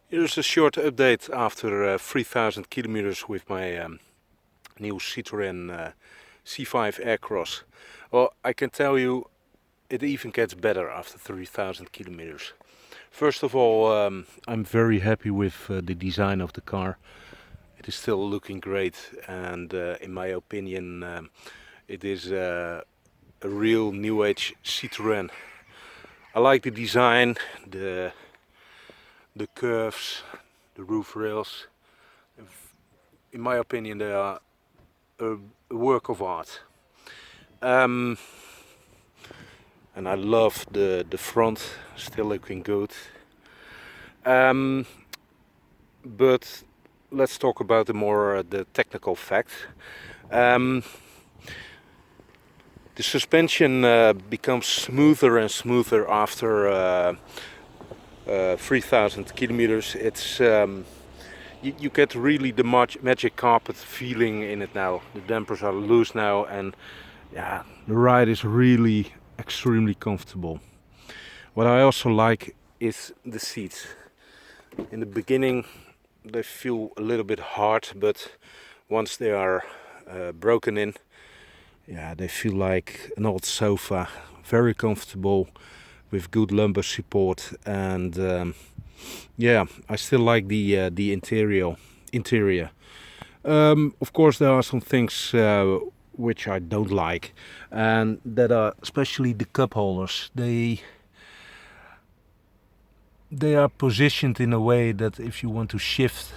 Here's a short update after 3000 kilometers with my new Citroën C5 Aircross. Well, I can tell you it even gets better after 3000 kilometers. First of all, I'm very happy with the design of the car. It is still looking great, and in my opinion it is a real new age Citroën. I like the design, the curves, the roof rails. In my opinion, they are a work of art. And I love the front, still looking good. But let's talk about the technical facts. The suspension becomes smoother and smoother after 3000 kilometers. It's you get really the magic carpet feeling in it now. The dampers are loose now, and yeah, the ride is really extremely comfortable. What I also like is the seats. In the beginning they feel a little bit hard, but once they are broken in, yeah, they feel like an old sofa. Very comfortable with good lumbar support, and yeah, I still like the interior. Of course, there are some things which I don't like, and that are especially the cup holders. They are positioned in a way that if you want to shift,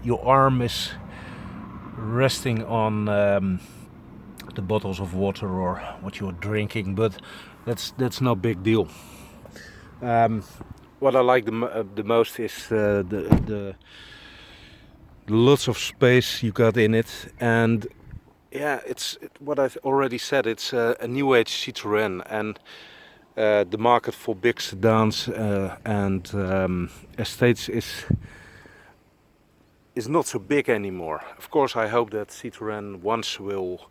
your arm is resting on the bottles of water or what you're drinking, but that's no big deal. What I like the most is the lots of space you got in it, and yeah, what I already said. It's a new age Citroën, and the market for big sedans and estates is not so big anymore. Of course, I hope that Citroën once will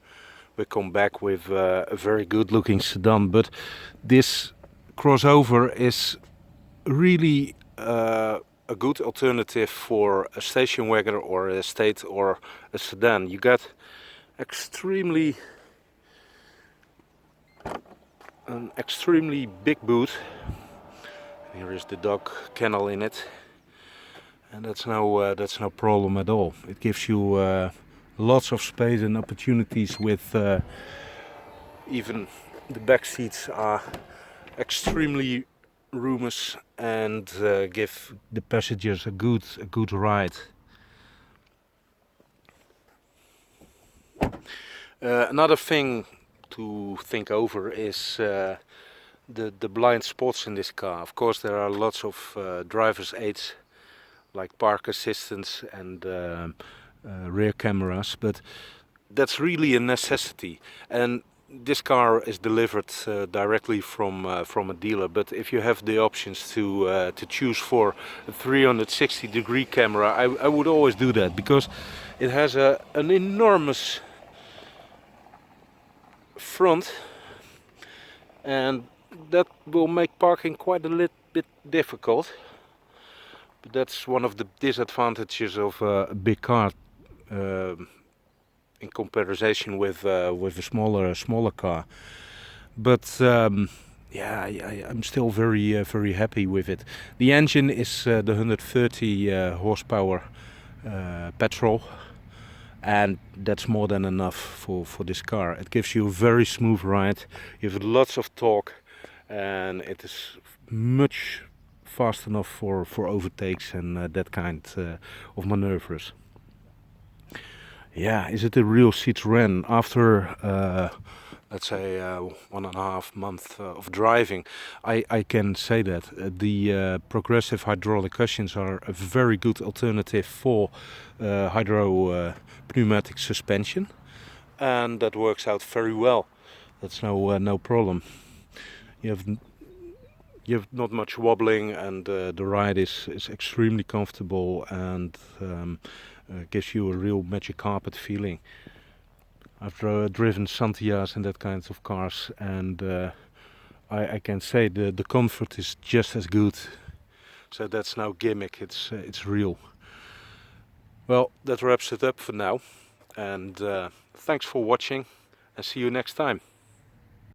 come back with a very good looking sedan, but this crossover is really a good alternative for a station wagon or a estate or a sedan. You got an extremely big boot. Here is the dog kennel in it, and that's no problem at all. It gives you lots of space and opportunities. With even the back seats are extremely roomies and give the passengers a good ride. Another thing to think over is the blind spots in this car. Of course, there are lots of driver's aids like park assistance and rear cameras, but that's really a necessity. And this car is delivered directly from a dealer. But if you have the options to choose for a 360-degree camera, I would always do that, because it has an enormous front, and that will make parking quite a little bit difficult. But that's one of the disadvantages of a big car in comparison with a smaller car. But yeah, I'm still very happy with it. The engine is the 130 horsepower petrol, and that's more than enough for this car. It gives you a very smooth ride. You have lots of torque, and it is much fast enough for overtakes and that kind of maneuvers. Yeah, is it a real Citroën? After let's say 1.5 months of driving, I can say that the progressive hydraulic cushions are a very good alternative for hydro pneumatic suspension, and that works out very well. That's no problem. You have not much wobbling, and the ride is extremely comfortable, and gives you a real magic carpet feeling. I've driven Santias and that kinds of cars, and I can say the comfort is just as good. So that's no gimmick, it's real. Well, that wraps it up for now, and thanks for watching, and see you next time.